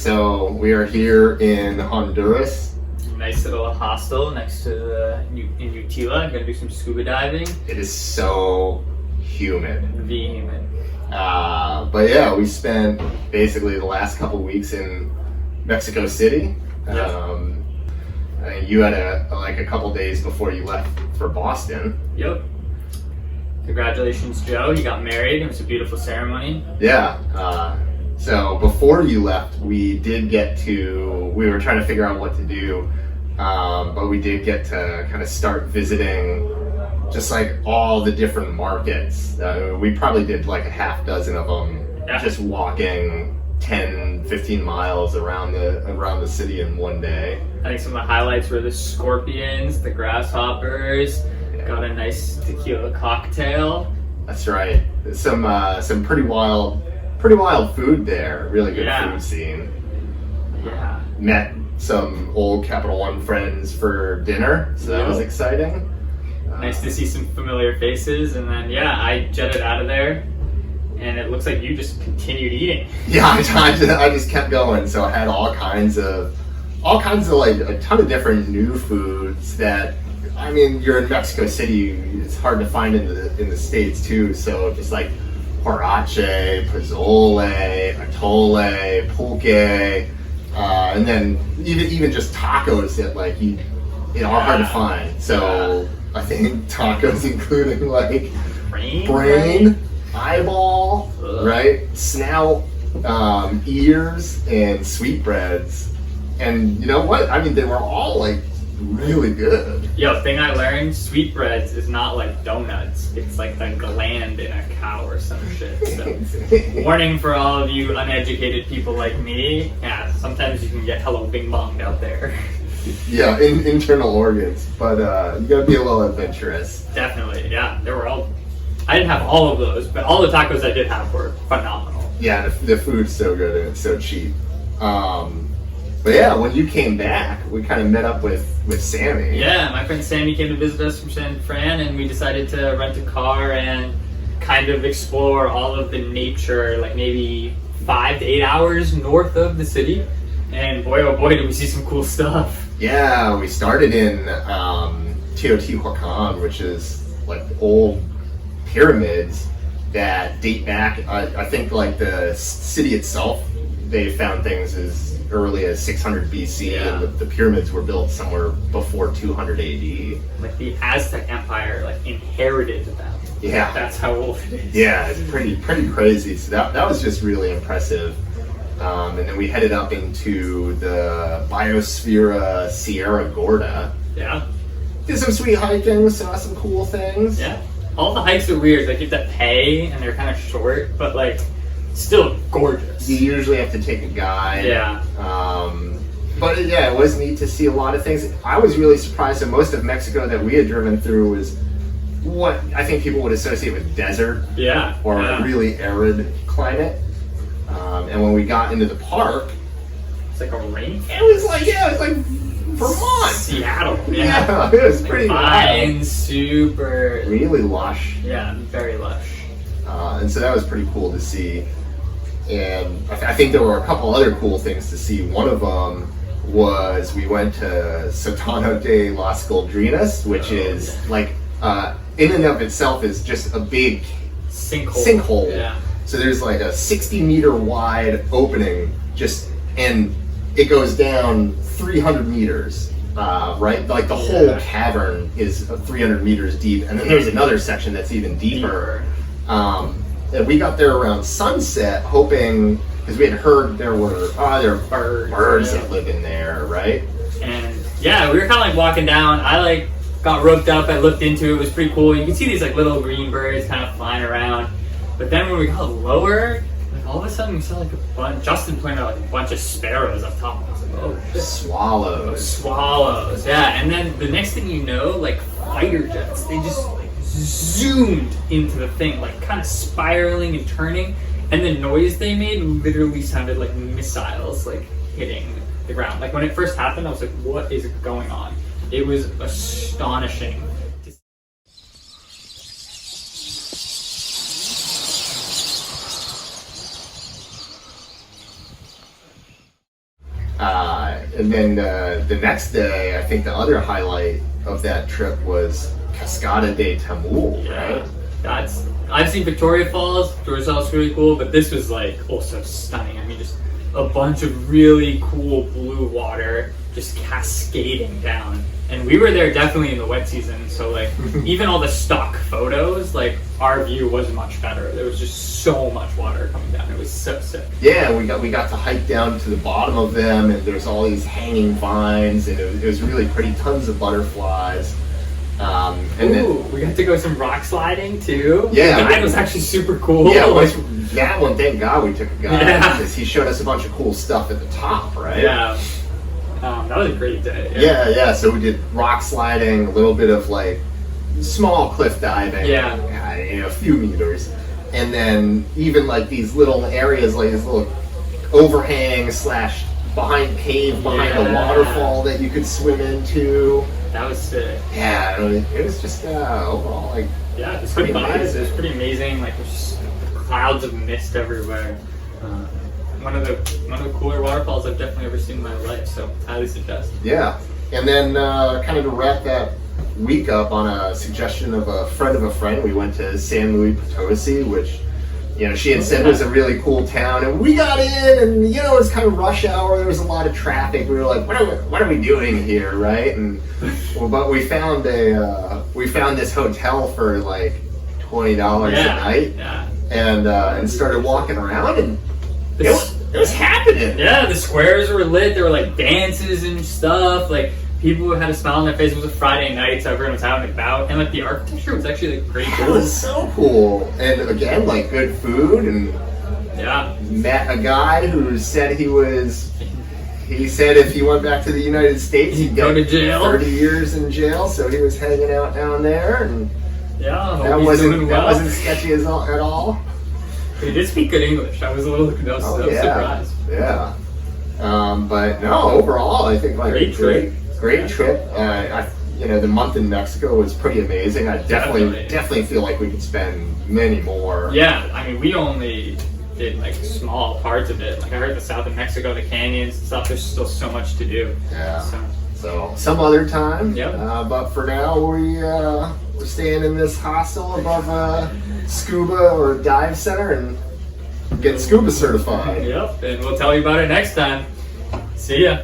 So we are here in Honduras. Nice little hostel next to in Utila. I'm gonna do some scuba diving. It is so humid. Humid. But yeah, we spent basically the last couple weeks in Mexico City. Yep. You had a couple days before you left for Boston. Yep. Congratulations, Joe. He got married. It was a beautiful ceremony. Yeah. So before you left, we were trying to figure out what to do, but we did get to kind of start visiting just like all the different markets. We probably did like a half dozen of them, just walking 10, 15 miles around the city in one day. I think some of the highlights were the scorpions, the grasshoppers. Got a nice tequila cocktail. That's right. Some pretty wild food there. Really good food scene. Yeah. Met some old Capital One friends for dinner, so that was exciting. Nice to see some familiar faces, and then I jetted out of there, and it looks like you just continued eating. Yeah, I just kept going. So I had all kinds of like a ton of different new foods that, I mean, you're in Mexico City, it's hard to find in the States too. So just like huarache, pozole, atole, pulque, and then even just tacos that like are hard to find. So I think tacos including like brain, eyeball, right, snout, ears, and sweetbreads. And you know what? I mean, they were all like really good. Yo, thing I learned, sweetbreads is not like donuts. It's like the gland in a cow or some shit. So, warning for all of you uneducated people like me. Yeah, sometimes you can get hello bing bonged out there. Yeah, internal organs. But you gotta be a little adventurous. Definitely, yeah. I didn't have all of those, but all the tacos I did have were phenomenal. Yeah, the food's so good and it's so cheap. But yeah, when you came back, we kind of met up with Sammy. Yeah, my friend Sammy came to visit us from San Fran, and we decided to rent a car and kind of explore all of the nature, like maybe 5 to 8 hours north of the city. And boy, oh boy, did we see some cool stuff. Yeah, we started in Teotihuacan, which is like old pyramids that date back, I think like the city itself, they found things as early as 600 BC, and the pyramids were built somewhere before 200 AD. Like the Aztec Empire, like inherited them. Yeah, that's how old it is. Yeah, it's pretty crazy. So that was just really impressive. And then we headed up into the Biosfera Sierra Gorda. Yeah, did some sweet hiking, saw some cool things. Yeah, all the hikes are weird. Like you have to pay, and they're kind of short, but like still gorgeous. You usually have to take a guide. Yeah. But yeah, it was neat to see a lot of things. I was really surprised that most of Mexico that we had driven through was what I think people would associate with desert. Yeah. Or a really arid climate. And when we got into the park, it's like a rainforest. It was like Vermont. Seattle. Yeah, it was pretty fine, super. Really lush. Yeah, very lush. And so that was pretty cool to see. And I think there were a couple other cool things to see. One of them was we went to Sotano de las Golondrinas, which is like, in and of itself is just a big sinkhole. Yeah. So there's like a 60-meter wide opening, and it goes down 300 meters, right? Like the whole cavern is 300 meters deep, and then there's another section that's even deeper. And we got there around sunset, hoping, because we had heard there were birds that live in there, right? And yeah, we were kind of like walking down. I like got roped up. I looked into it. It was pretty cool. You can see these like little green birds kind of flying around. But then when we got lower, like all of a sudden we saw like a bunch. Justin pointed out like a bunch of sparrows up top. I was like, oh shit. Swallows. Yeah. And then the next thing you know, like fighter jets, they just like zoomed into the thing, like kind of spiraling and turning, and the noise they made literally sounded like missiles like hitting the ground. Like when it first happened, I was like, what is going on? It was astonishing. And then the next day, I think the other highlight of that trip was Cascada de Tamul, right? I've seen Victoria Falls. Victoria Falls is really cool, but this was like also stunning. I mean, just a bunch of really cool blue water just cascading down. And we were there definitely in the wet season, so like even all the stock photos, like our view was much better. There was just so much water coming down. It was so sick. Yeah, we got to hike down to the bottom of them, and there's all these hanging vines, and it was really pretty. Tons of butterflies. And we got to go some rock sliding too. Yeah, that was actually super cool. Yeah, that one. Thank God we took a guy because he showed us a bunch of cool stuff at the top, right? Yeah. That was a great day. Yeah. So we did rock sliding, a little bit of like small cliff diving. A few meters, and then even like these little areas, like this little overhang / behind a waterfall that you could swim into. That was sick. Yeah, it was just overall like it was pretty amazing. It was pretty amazing. Like there's just clouds of mist everywhere. One of the cooler waterfalls I've definitely ever seen in my life, so highly suggest. Yeah, and then kind of to wrap that week up on a suggestion of a friend, we went to San Luis Potosi, which she had said was a really cool town, and we got in, and it was kind of rush hour. There was a lot of traffic. We were like, what are we doing here, right? And but we found this hotel for like $20 a night, and started walking around and. It was happening. Yeah, the squares were lit. There were like dances and stuff. Like people had a smile on their face. It was a Friday night, so everyone was out and about. And like the architecture was actually like pretty cool. It was so cool. And again, like good food. And met a guy who said he said if he went back to the United States, he'd go to jail. 30 years in jail. So he was hanging out down there, and that wasn't sketchy at all. He did speak good English. I was surprised. Yeah. But no, overall, I think like great trip. The month in Mexico was pretty amazing. I definitely feel like we could spend many more. Yeah, I mean, we only did like small parts of it. Like I heard the south of Mexico, the canyons and stuff. There's still so much to do. Yeah. So some other time. Yep. But for now, we're staying in this hostel above scuba or dive center and getting scuba certified. Yep, and we'll tell you about it next time. See ya.